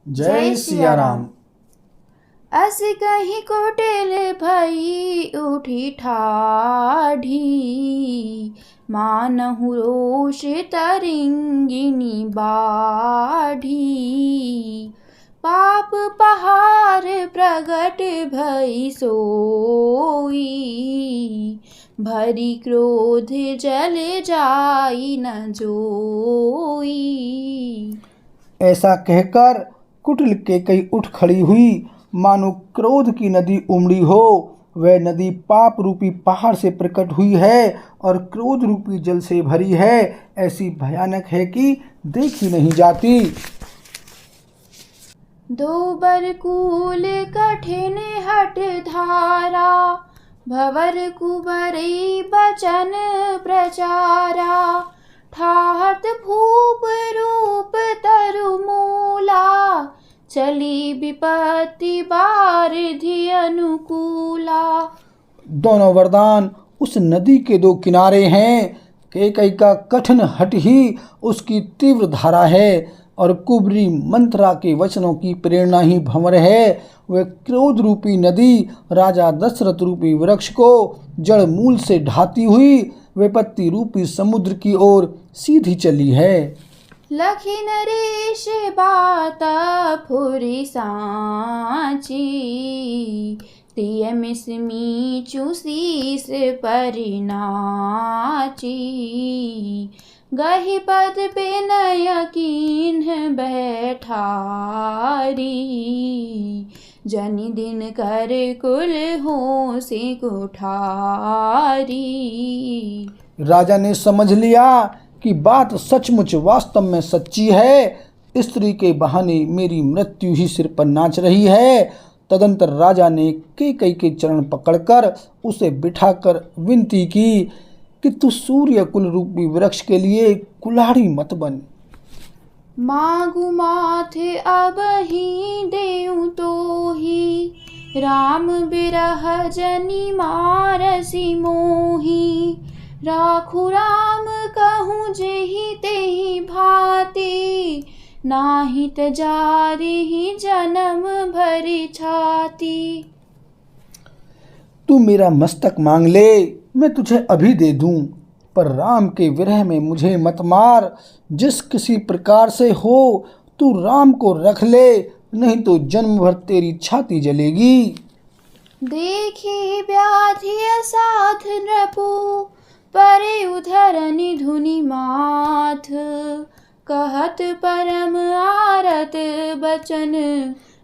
जय सिया राम। अस कहीं कोटिल भई उठी ठाढ़ी, मानहु रोष तरिंगिनी बाढ़ी। पाप पहाड़ प्रगट भई सोई, भरी क्रोध जल जाई न जोई। ऐसा कहकर कुटिल केकई उठ खड़ी हुई, मानो क्रोध की नदी उमड़ी हो। वह नदी पाप रूपी पहाड़ से प्रकट हुई है और क्रोध रूपी जल से भरी है। ऐसी भयानक है कि देखी नहीं जाती। दो बरकूल कठिन हट धारा, भवर कुबरई बचन प्रचारा। ठाहत भूप रूप तरु मूला, चली विपत्ति बारिधि अनुकूला। दोनों वरदान उस नदी के दो किनारे हैं। केकई का कठिन हट ही उसकी तीव्र धारा है और कुबरी मंत्रा के वचनों की प्रेरणा ही भंवर है। वह क्रोध रूपी नदी राजा दशरथ रूपी वृक्ष को जड़ मूल से ढाती हुई विपत्ति रूपी समुद्र की ओर सीधी चली है। लखी नरेश बात फुरी सांची, तिय मिसमी चूसीस परिनाची। गही पद पे नय कीन्ह बैठारी, जनि दिन कर कुल हो से कुठारी। राजा ने समझ लिया कि बात सचमुच वास्तव में सच्ची है। स्त्री के बहाने मेरी मृत्यु ही सिर पर नाच रही है। तदंतर राजा ने केकई के चरण पकड़कर उसे बिठाकर विनती की कि तू सूर्य कुल रूपी वृक्ष के लिए कुल्हाड़ी मत बन। मागु माथे अब ही देऊं तो ही, राम बिरह जनि मारसी मोही। राखु राम कहूँ जेहि तेहि भांति, नाही तजारिहि जन्म भरी छाती। तू मेरा मस्तक मांग ले, मैं तुझे अभी दे दूं, पर राम के विरह में मुझे मत मार। जिस किसी प्रकार से हो तू राम को रख ले, नहीं तो जन्म भर तेरी छाती जलेगी। देखी व्याधि असाध नृपु, परे उधर निधुनि माथ। कहत परम आरत बचन,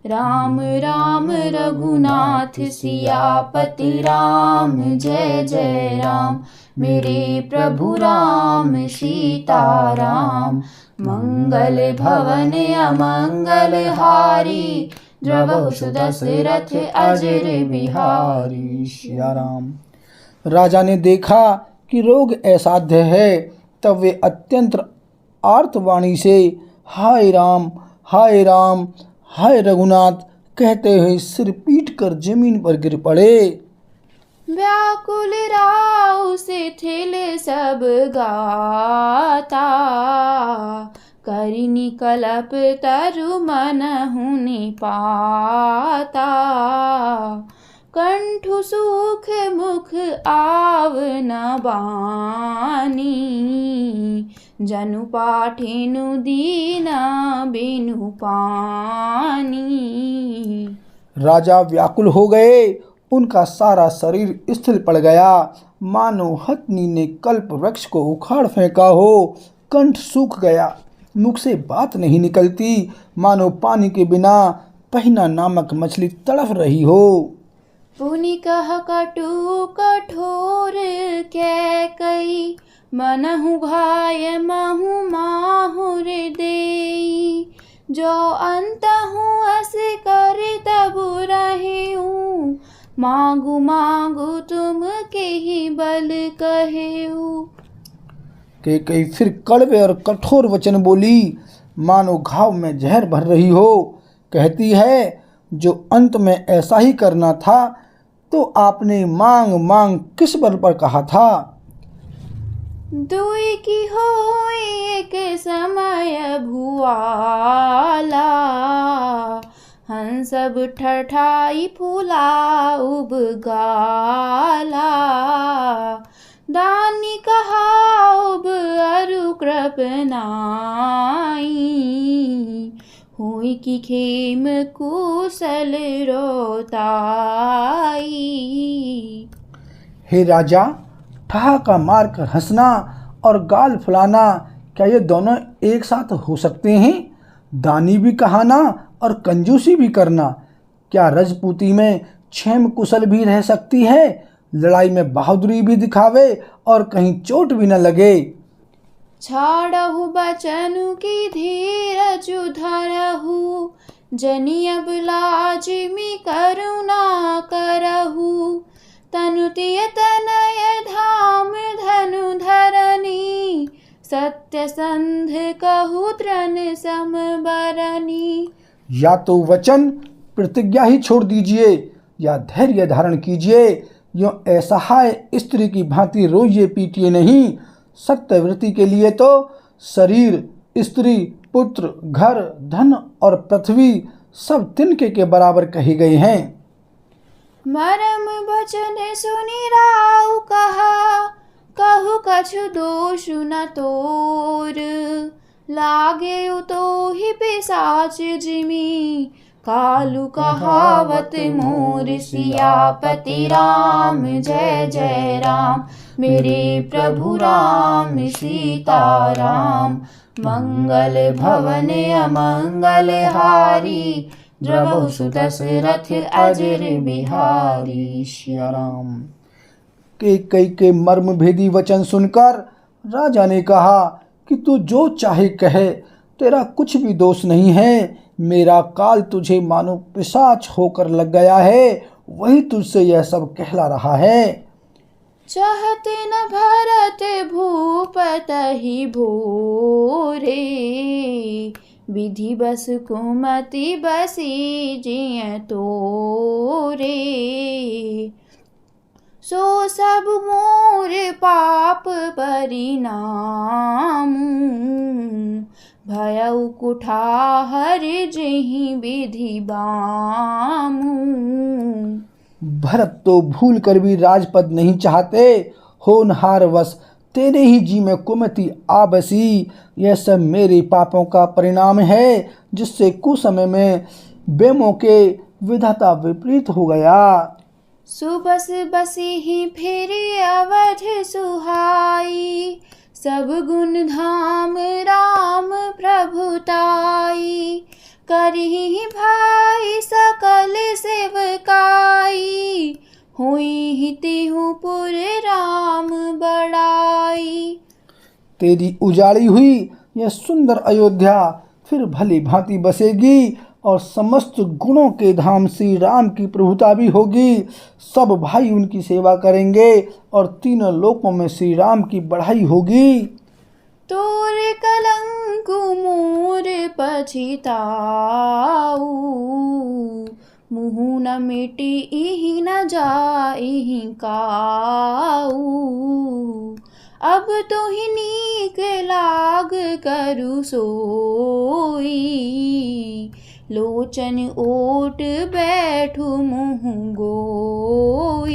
राम राम रघुनाथ सियापति राम। जय जय राम मेरे प्रभु राम सीता राम। मंगल भवन अमंगल हारी, द्रवहु सुदशरथ अजर बिहारी। सिया राम। राजा ने देखा कि रोग असाध्य है, तब वे अत्यंत आर्तवाणी से हाय राम हाय राम हाय रघुनाथ कहते हुए सिर पीट कर जमीन पर गिर पड़े। व्याकुल राव शिथिल सब गाता, करिनि कलप तरु मनहु निपाता। कंठु सुख मुख आव न बानी, जनु पाठिनु दीना बिनु पानी। राजा व्याकुल हो गए, उनका सारा शरीर स्थिर पड़ गया, मानो हथनी ने कल्प वृक्ष को उखाड़ फेंका हो। कंठ सूख गया, मुख से बात नहीं निकलती, मानो पानी के बिना पहिना नामक मछली तड़फ रही हो। पुनि कह कटु कठोर कैकई, मनहु घाय महु माहुर देई। जो अंतहु अस कर तबु रहेऊ, मांगु मांगु तुम के ही बल कहेऊ। केकई फिर कड़वे और कठोर वचन बोली, मानो घाव में जहर भर रही हो। कहती है, जो अंत में ऐसा ही करना था तो आपने मांग मांग किस बल पर कहा था। दुई की हो एक समय भुआला, वचन सब ठठाई फूला उबगाला। दानी कहा उब अरु कृपनाई, हुई की खेम कुशल रोताई। हे राजा, ठहाका मारकर हंसना और गाल फुलाना, क्या ये दोनों एक साथ हो सकते हैं? दानी भी कहाना और कंजूसी भी करना। क्या रजपूती में क्षेम कुशल भी रह सकती है? लड़ाई में बहादुरी भी दिखावे और कहीं चोट भी न लगे। छाड़हु बचनु की धीरज धरहु, जनि अब लाजिमी करुणा करहु। तनु तिय तनय धाम धनु धरनी, सत्य संध कहु तृण समबरनी। या तो वचन प्रतिज्ञा ही छोड़ दीजिए या धैर्य धारण कीजिए। यों असहाय स्त्री की भांति रोइए पीटिए नहीं। सत्यव्रती के लिए तो शरीर, स्त्री, पुत्र, घर, धन और पृथ्वी सब तिनके के बराबर कहे गए हैं। मरम बचन सुनि राउ कहा, कहु कछु दोष न तोर। लागे तो ही पिशाच जिमी, कालू कहावत मोर सियापति राम। जय जय राम मेरे प्रभु राम सीताराम। मंगल भवन अमंगल हारी, द्रवहु सुदशरथ अजर बिहारी। श्री राम। कई के मर्म भेदी वचन सुनकर राजा ने कहा कि तू जो चाहे कहे, तेरा कुछ भी दोष नहीं है। मेरा काल तुझे मानो पिशाच होकर लग गया है, वही तुझसे यह सब कहला रहा है। चाहते न भरत भूपत ही भोरे, विधि बस कुमति बसी जिय तोरे। सो सब मोर पाप परिणाम, भयउ कुठाहर जेहि विधि बामु। भरत तो भूल कर भी राजपद नहीं चाहते, होनहार वश तेरे ही जी में कुमति आ बसी। यह सब मेरे पापों का परिणाम है, जिससे कुसमय में बेमौके विधाता विपरीत हो गया। सुबस बसी ही फिर अवध सुहाई, सब गुण धाम राम प्रभुताई। करहि भाई सकल सेवकाई, हुई तिहु पुर राम बड़ाई। तेरी उजाड़ी हुई यह सुंदर अयोध्या फिर भली भांति बसेगी और समस्त गुणों के धाम श्री राम की प्रभुता भी होगी। सब भाई उनकी सेवा करेंगे और तीनों लोकों में श्री राम की बढ़ाई होगी। तोर कलंक मोर पछिताऊ, मुँह न मिटी इहि न जाइहि काऊ। अब तो ही नीक लाग करू सोई, लोचन ओट बैठू मुँह गोई।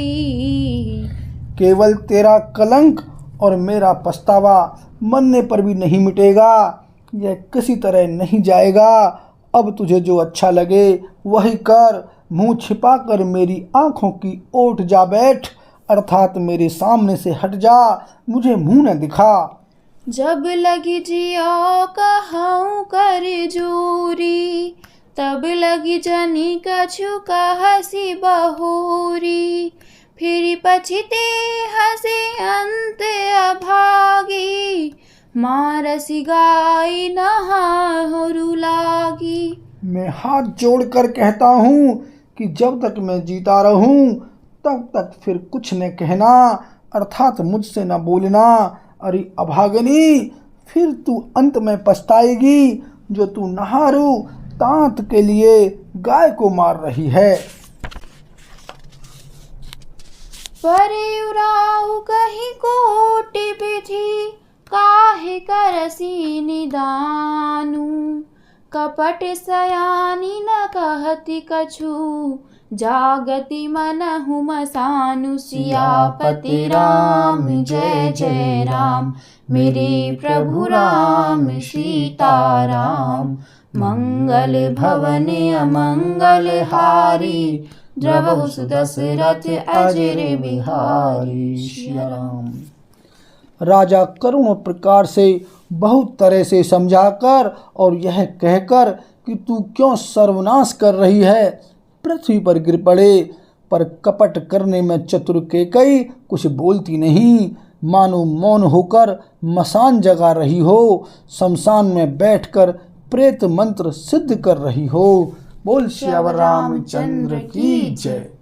केवल तेरा कलंक और मेरा पछतावा मरने पर भी नहीं मिटेगा, यह किसी तरह नहीं जाएगा। अब तुझे जो अच्छा लगे वही कर, मुंह छिपाकर मेरी आंखों की ओट जा बैठ, अर्थात मेरे सामने से हट जा, मुझे मुंह न दिखा। जब लगी जियो कहूँ कर जोरी, तब लगी जनी कछु कहसी बहोरी। फिर पछिते हसे अंत अभागी, मारसी गाय नहारु लागी। मैं हाथ जोड़कर कहता हूँ कि जब तक मैं जीता रहूँ तब तक फिर कुछ न कहना, अर्थात मुझसे न बोलना। अरे अभागनी, फिर तू अंत में पछताएगी जो तू नहारू तांत के लिए गाय को मार रही है। परिउराऊ कहीं कोटि विधि, काहे करसी निदानु। कपट सयानी न कहती कछु, जागति मनहु मसानु। सियापति राम जय जय राम, मेरे प्रभु राम सीताराम। मंगल भवन अमंगल हारी, द्रवहु सुदशरथ अजर बिहारी। श्री राम। राजा करुण प्रकार से बहुत तरह से समझाकर और यह कहकर कि तू क्यों सर्वनाश कर रही है, पृथ्वी पर गिर पड़े। पर कपट करने में चतुर कैकई कुछ बोलती नहीं, मानो मौन होकर मसान जगा रही हो, शमशान में बैठकर प्रेत मंत्र सिद्ध कर रही हो। बोल श्यावर रामचंद्र की जय।